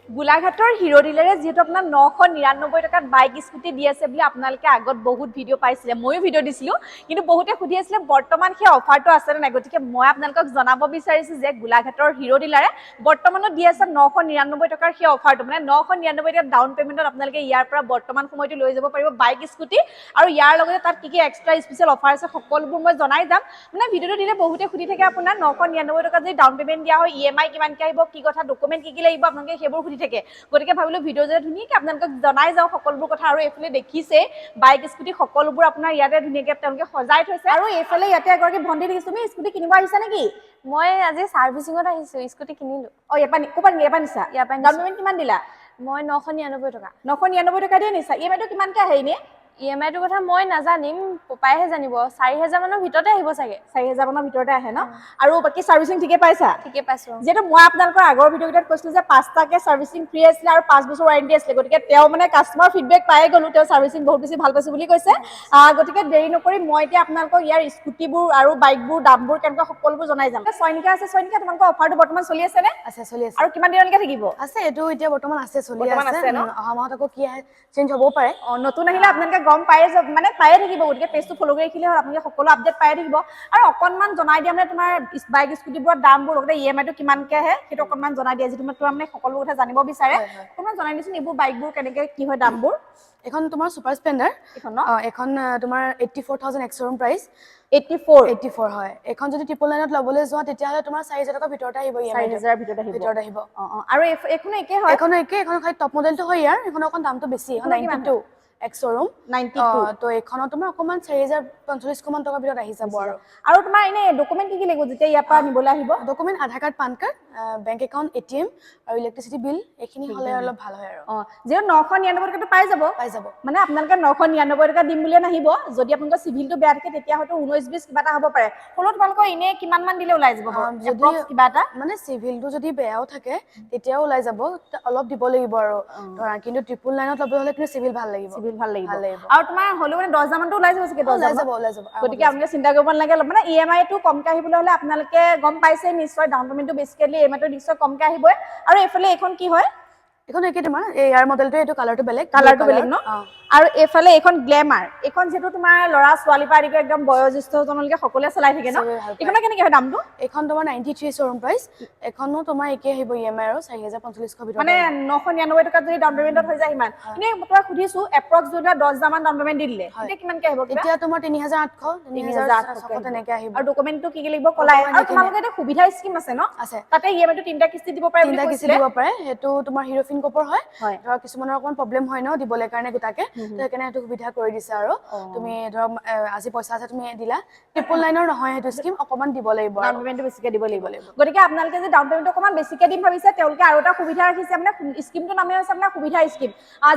গোলাঘাটৰ হিৰো ডিলাৰে যেহেতু আপোনাৰ 999 টকাত বাইক স্কুটি দি আছে বুলি আপোনালোকে আগত বহুত ভিডিঅ' পাইছিলে ময়ো ভিডিঅ' দিছিলোঁ কিন্তু বহুতে সুধি আছিলে বৰ্তমান সেই অফাৰটো আছে নে নাই গতিকে মই আপোনালোকক জনাব বিচাৰিছোঁ যে গোলাঘাটৰ হিৰো ডিলাৰে বৰ্তমানত দি আছে 999 টকাৰ সেই অফাৰটো মানে 999 টকা ডাউন পেমেণ্টত আপোনালোকে ইয়াৰ পৰা বৰ্তমান সময়টো লৈ যাব পাৰিব বাইক স্কুটি আৰু ইয়াৰ লগতে তাত কি এক্সট্ৰা স্পেচিয়েল অফাৰ আছে সকলোবোৰ মই জনাই যাম মানে ভিডিঅ'টো দিলে বহুতে সুধি থাকে আপোনাৰ 999 টকা যদি ডাউন পেমেণ্ট দিয়া হয় EMI কিমানকৈ আহিব কি কথা ডকুমেণ্ট কি লাগিব আপোনালোকে সেইবোৰ সুধি থাকে গতিকে ভাবিলো ভিডিঅ' যে ধুনীয়াকৈ আপোনালোকক জনাই যাওঁ সকলোবোৰ কথা আৰু এইফালে দেখিছে বাইক স্কুটি সকলোবোৰ আপোনাৰ ইয়াতে ধুনীয়াকৈ তেওঁলোকে সজাই থৈছে আৰু এইফালে ইয়াতে এগৰাকী ভণ্টি দেখিছোঁ তুমি স্কুটি কিনিব আহিছা নেকি মই আজি সাৰ্ভিসিঙত আহিছো স্কুটি কিনিলো ইয়াৰ পৰা নিছা ইয়াৰ পৰা ডাউন পেমেণ্ট কিমান দিলা মই 999 টকা 999 টকা দিয়ে নিছা EMI-টো কিমানকৈ আহে এনে EMI-টো কথা মই নাজানিম পাপাইহে জানিব 4000 মানৰ ভিতৰতে আহিব চাগে 4000 মানৰ ভিতৰতে আহে ন আৰু বাকি সাৰ্ভিসিং ঠিকে পাইছা ঠিকে পাইছো যেটো মই আপোনালোকৰ আগৰ ভিডিঅ'কেইটাত কৈছিলো যে 5টাকে সাৰ্ভিসিং ফ্ৰী আছিল আৰু 5 বছৰ ওৱাৰেণ্টি আছিল গতিকে তেওঁ মানে কাস্টমাৰ ফিডবেক পাই গলো তেওঁ সাৰ্ভিসিং বহুত বেছি ভাল পাইছে বুলি কৈছে গতিকে দেৰি নকৰি মই এতিয়া আপোনালোকক ইয়াৰ স্কুটিবোৰ আৰু বাইকবোৰ দামবোৰ কেনেকুৱা সকলোবোৰ জনাই যাম সৈনিকা আছে সৈনিকা তোমালোকৰ অফাৰটো বৰ্তমান চলি আছে নে আছে চলি আছে আৰু কিমান দিনলৈকে থাকিব আছে এটো এতিয়া বৰ্তমান আছে চলি আছে ন অহা মাহত আকৌ কি আহে চেঞ্জ হ'বও পাৰে নতুন আহিলে আপোনালোকে গম পায়ে মানে পায়ে থাকিব গতিকে পেজটো ফলো কৰি ৰাখিলে হ'ল আপোনালোকে সকলো আপডেট পায়ে থাকিব আৰু অকনমান জনাই দিয়া মানে তোমাৰ বাইক স্কুটিবোৰৰ দামবোৰ লগতে EMI-টো কিমানকৈ আহে সেইটো অকনমান জনাই দিয়া যিটো তোমাৰ মানে সকলো কথা জানিব বিচাৰে অকনমান জনাই দিছোন এইবোৰ বাইকবোৰ কেনেকৈ কি হয় দামবোৰ এখন তোমাৰ সুপাৰ স্প্লেণ্ডাৰ এখন তোমাৰ 84000 এক্স-শ্বৰুম প্ৰাইচ 84 হয় এখন যদি ট্ৰিপল লাইনত ল'বলৈ যোৱা তেতিয়াহ'লে তোমাৰ 4000 টকা ভিতৰতে আহিব EMI 4000 ভিতৰত আহিব আৰু এইখনো একে হয় এখন একে এখন খালি টপ মডেলটো হয় ইয়াৰ এখন অকন দামটো বেছি 92 এক্স-শ্বৰুম 92 তো এখনত তোমাৰ অকমান 4045 মান টকা ভিতৰত আহি যাব আৰু তোমাৰ এনে ডকুমেণ্ট কি লাগিব যেতিয়া ইয়াৰ পৰা নিবলৈ আহিব document Aadhaar card PAN card bank account ATM আৰু ইলেক্ট্ৰিচিটি বিল এইখিনি হ'লে অলপ ভাল হয় আৰু যেও 999 টকাটো পাই যাব মানে আপোনালোকে 999 টকা দিম বুলিয়ে নাহিব যদি আপোনালোকৰ চিভিলটো বেয়া থাকে তেতিয়া হয়তো 19-20 কিবা এটা হ'ব পাৰে হ'লেও তোমালোকৰ এনে কিমান মান দিলে ওলাই যাব যদি কিবা এটা মানে চিভিলটো যদি বেয়াও থাকে তেতিয়াও ওলাই যাব অলপ দিব লাগিব আৰু ধৰা কিন্তু ট্ৰিপল লাইনত ল'ব হ'লে কিন্তু চিভিল ভাল লাগিব আৰু তোমাৰ হ'লেও মানে 10000 মানটো ওলাই যাব চাগে ওলাই যাব গতিকে আপোনালোকে চিন্তা কৰিব নালাগে মানে EMI-টো কমকৈ আহিবলৈ হ'লে আপোনালোকে গম পাইছে নিশ্চয় ডাউন পেমেণ্টটো বেছিকৈ দিলে EMI-টো নিশ্চয় কমকৈ আহিবই আৰু এইফালে এইখন কি হয় এখন একে তোমাৰ ইয়াৰ মডেলটো এইটো কালাৰটো বেলেগ ন আৰু এইফালে এইখন গ্লেমাৰ এইখন যেটো তোমাৰ ল'ৰা ছোৱালী পৰা আদি কৰি একদম বয়োজ্যেষ্ঠজনলৈকে সকলোৱে চলাই থাকে ন এইখন কেনেকৈ হয় দামটো এইখন তোমাৰ 93 শ্বৰুম প্ৰাইচ এখনো তোমাৰ একে আহিব EMI আৰু 4045 ভিতৰত মানে 999 টকা যদি ডাউন পেমেণ্টত হৈ যায় ইমান এনে মই সুধিছো এপ্ৰক্স যদি 10000 মান ডাউন পেমেণ্ট দি দিলে তেতিয়া কিমানকৈ আহিব এতিয়া তোমাৰ 3800 3600 তেনেকৈ আহিব আৰু ডকুমেণ্টটো কি লাগিব কলাই আৰু তোমালোকৰ এটা সুবিধা স্কিম আছে ন আছে তাতে EMI-টো 3টা কিস্তি দিব পাৰে বুলি কৈছিলে 3টা কিস্তি দিব পাৰে হেতু তোমাৰ হিৰো ফিনকপৰ হয় ধৰ কিছুমানৰ অকন প্ৰবলেম হয় ন দিবলৈ কাৰণে গুটাকে তো একেনে হেতু সুবিধা কৰি দিছে আৰু তুমি ধৰ আজি পইচা আছে তুমি দিলা ট্ৰিপল লাইনৰ নহয় হেতু স্কিম অকমান দিব লাগিব ডাউন পেমেণ্টটো বেছিকৈ দিব লাগিব গতিকে আপোনালোকে যে ডাউন পেমেণ্টটো অকমান বেছিকৈ দিম ভাবিছে তেওঁলোকে আৰু এটা সুবিধা ৰাখিছে মানে স্কিমটো নামে হৈছে আপোনাৰ সুবিধা স্কিম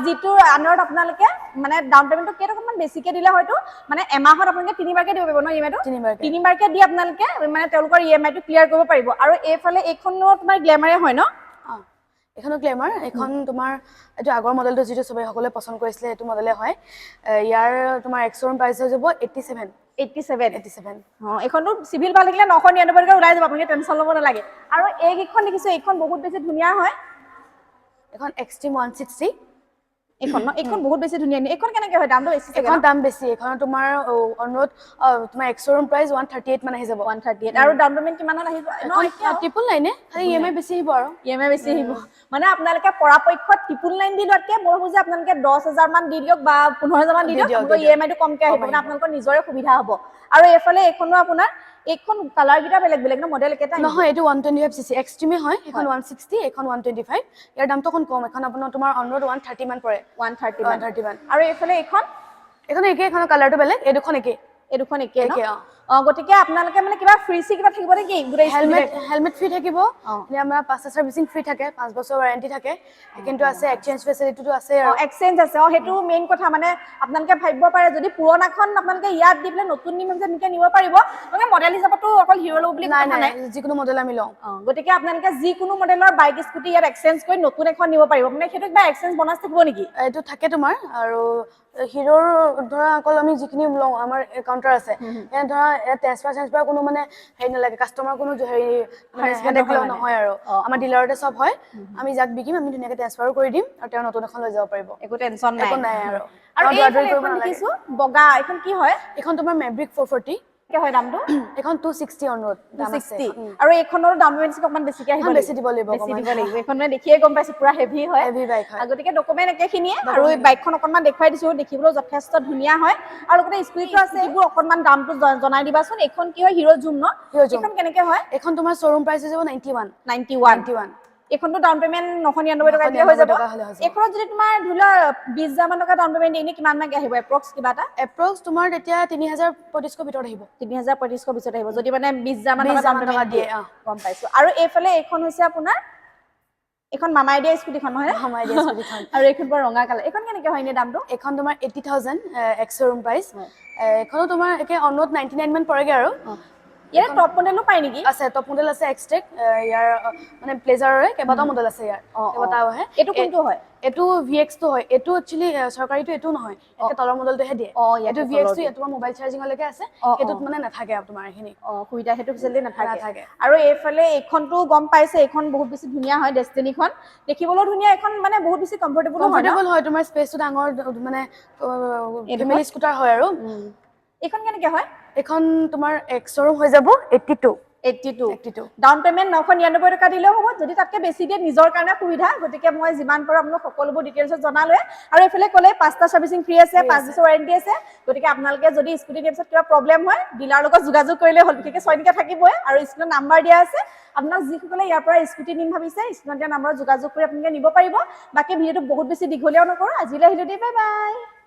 যিটো আণ্ডাৰত আপোনালোকে মানে ডাউন পেমেণ্টটো কেইটকামান বেছিকৈ দিলে হয়তো মানে এমাহত আপোনালোকে 3বাৰকৈ দিব পাৰিব ন EMI-টো 3বাৰকৈ দি আপোনালোকে মানে তেওঁলোকৰ EMI-টো ক্লিয়াৰ কৰিব পাৰিব আৰু এইফালে এইখনো তোমাৰ গ্লেমাৰে হয় ন এখনো গ্লেমাৰ এখন তোমাৰ এটো আগৰ মডেলটো যেটো সবে সকলে পছন্দ কৰিছিলে এটো মডেলে হয় ইয়াৰ তোমাৰ এক্স-শ্বৰুম প্ৰাইস হৈ যাব 87 এখনো সিভিল ভাল থাকিলে 999 টকা ওলাই যাব আপুনি টেনচন ল'ব নালাগে আৰু এইখন দেখিছো এইখন বহুত বেছি ধুনীয়া হয় এখন এক্সট্ৰিম 160 এইখন বহুত বেছি ধুনীয়া এইখন কেনেকৈ হয় দামটো বেছি থাকে এখন দাম বেছি এখন তোমাৰ অনুৰোধ তোমাৰ এক্স-শ্বৰুম প্ৰাইস 138 মান আহি যাব 138 আৰু ডাউন পেমেণ্ট কিমানত আহিব ট্ৰিপল লাইনে খালি EMI বেছি আহিব আৰু EMI বেছি আহিব মানে আপোনালোকে পৰাপক্ষত ট্ৰিপল লাইন দি লোৱাতকে মই ভাবো যে আপোনালোকে 10000 মান দি দিয়ক বা 15000 মান দি দিয়ক আপোনালোকৰ EMI-টো কমকৈ আহিব মানে আপোনালোকৰ নিজৰে সুবিধা হ'ব আৰু এইফালে এইখনো আপোনাৰ এইখন কালাৰ গিটা বেলেগ বেলেগ ন মডেল কেটা নহয় এটো 125 cc এক্সট্ৰিমে হয় এখন 160 এখন 125 ইয়াৰ দামটো কোন কম এখন আপোনাৰ তোমাৰ অনুৰোধ 130 মান পৰে 130 মান আৰু এইফালে এখন একে এখন কালাৰটো বেলেগ এই দুখন একে ন গটিকে আপোনালোকে মানে কিবা ফ্ৰী সি কিবা থাকিব নেকি হেলমেট ফ্ৰী থাকিব এনে আমাৰ 5 সাৰ্ভিসিং ফ্ৰী থাকে 5 বছৰ ওয়াৰেন্টি থাকে কিন্তু আছে এক্সচেঞ্জ ফেসিলিটিটো আছে এক্সচেঞ্জ আছে হেতু মেইন কথা মানে আপোনালোকে ভাবিব পাৰে যদি পুৰণাখন আপোনালোকে ইয়াত দি পেলে নতুন নিম যে নিকে নিব পাৰিব মানে মডেল হিচাপটো অকল হিৰো লো বুলি কথা নাই যিকোনো মডেল আমি লওঁ গটিকে আপোনালোকে যিকোনো মডেলৰ বাইক স্কুটি ইয়াত এক্সচেঞ্জ কৰি নতুন এখন নিব পাৰিব মানে হেতু কিবা এক্সচেঞ্জ বোনাছ থাকিব নেকি এটো থাকে তোমাৰ আৰু হিৰোৰ ধৰা অকল আমি যিখিনি লওঁ আমাৰ কাউণ্টাৰ আছে এনে ধৰা ট্ৰেন্সফাৰ কোনো মানে হেৰি নালাগে কাষ্টমাৰ কোনো হেৰি মানে হেডেক নহয় আৰু আমাৰ ডিলাৰতে চব হয় আমি যাক বিকিম আমি ধুনীয়াকৈ ট্ৰেন্সফাৰো কৰি দিম আৰু তেওঁ নতুন এখন লৈ যাব পাৰিব একো টেনচন নাই একো নাই আৰু এইফালে এখন দেখিছো বগা এখন কি হয় এখন তোমাৰ মেব্ৰিক 440 কি হয় দামটো এখন 260 অন ৰোড দাম আছে 260 আৰু এইখনৰ দাম বেছি অকমান বেছিকে আহিব বেছি দিব লাগিব বেছি দিব লাগিব এইখন মানে দেখিয়ে গম পাইছো পুৰা হেভি হয় হেভি বাইক হয় গতিকে ডকুমেন্ট একেখিনিয়ে আৰু এই বাইকখন অকমান দেখুৱাই দিছো দেখিবলৈ যথেষ্ট ধুনীয়া হয় আৰু লগতে স্কুটিটো আছে এইবোৰ অকমান দামটো জনাই দিবাচোন এইখন কি হয় হিৰো জুম ন এইখন কেনেকে হয় এখন তোমাৰ শ্বৰুম প্ৰাইস হৈ যাব 91 এইখনটো ডাউন পেমেন্ট 999 টকা দিয়ে হৈ যাব এইখনত যদি তোমাৰ ধুলা 20000 মান টকা ডাউন পেমেন্ট দিনে কিমান মান আহিব এপ্ৰক্স কিবা এটা এপ্ৰক্স তোমাৰ তেতিয়া 3350 ভিতৰত আহিব 3350 ভিতৰত আহিব যদি মানে 20000 মান টকা ডাউন পেমেন্ট দিয়ে গম পাইছো আৰু এইফালে এইখন হৈছে আপোনাৰ এখন মামাই দিয়া স্কুটিখন নহয় মামাই দিয়া স্কুটিখন আৰু এইখন বৰ ৰঙা কালাৰ এইখন কেনেকে হয় নে দামটো এখন তোমাৰ 80000 এক্স শ্বৰুম প্ৰাইস এখনো তোমাৰ একে অনত 99 মান পৰেগে আৰু ইয়াৰ টপ মডেলো পায় নেকি আছে টপ মডেল আছে এক্সটেক ইয়াৰ মানে প্লেজাৰৰে কেইবাটাও মডেল আছে ইয়াৰ কেইবাটাও আহে এটো কোনটো হয় এটো VX টো হয় এটো একচুয়ালি সৰকাৰিটো এটো নহয় একে তলৰ মডেলটোহে দিয়ে এটো VX টো এটো মোবাইল চাৰ্জিং লৈকে আছে এটোত মানে নাথাকে তোমাৰ এখিনি সুবিধা হেতু জলদি নাথাকে আৰু এইফালে এইখনটো গম পাইছে এইখন বহুত বেছি ধুনীয়া হয় ডেষ্টিনিখন দেখিবলৈ ধুনীয়া এখন মানে বহুত বেছি কমফৰ্টেবল হয় তোমাৰ স্পেচটো ডাঙৰ মানে ফেমিলি স্কুটাৰ হয় আৰু এইখন কেনেকে হয় এখন তোমাৰ এক্স শ্বৰুম হৈ যাব 82 ডাউন পেমেন্ট 999 টকা দিলেও হ'ব যদি তাতকে বেছি দিয়ে নিজৰ কাৰণে সুবিধা গতিকে মই যিমান পাৰো আপোনাক সকলোবোৰ ডিটেইলছত জনালে আৰু এফালে ক'লে 5টা সাৰ্ভিসিং ফ্ৰী আছে 5 বছৰ ওয়াৰেন্টি আছে গতিকে আপোনালোকে যদি স্কুটি নিয়াৰ পিছত কিবা প্ৰবলেম হয় ডিলাৰ লগত যোগাযোগ কৰিলে হ'ল বিশেষকৈ 6 দিনকে থাকিবই আৰু স্ক্ৰিনত নাম্বাৰ দিয়া আছে আপোনাক যিসকলে ইয়াৰ পৰা স্কুটি নিম ভাবিছে স্ক্ৰিনত দিয়া নাম্বাৰত যোগাযোগ কৰি আপোনালোকে নিব পাৰিব বাকি ভিডিওটো বহুত বেছি দীঘলীয়াও নকৰো আজিলৈ আহিলো দেই বাই বাই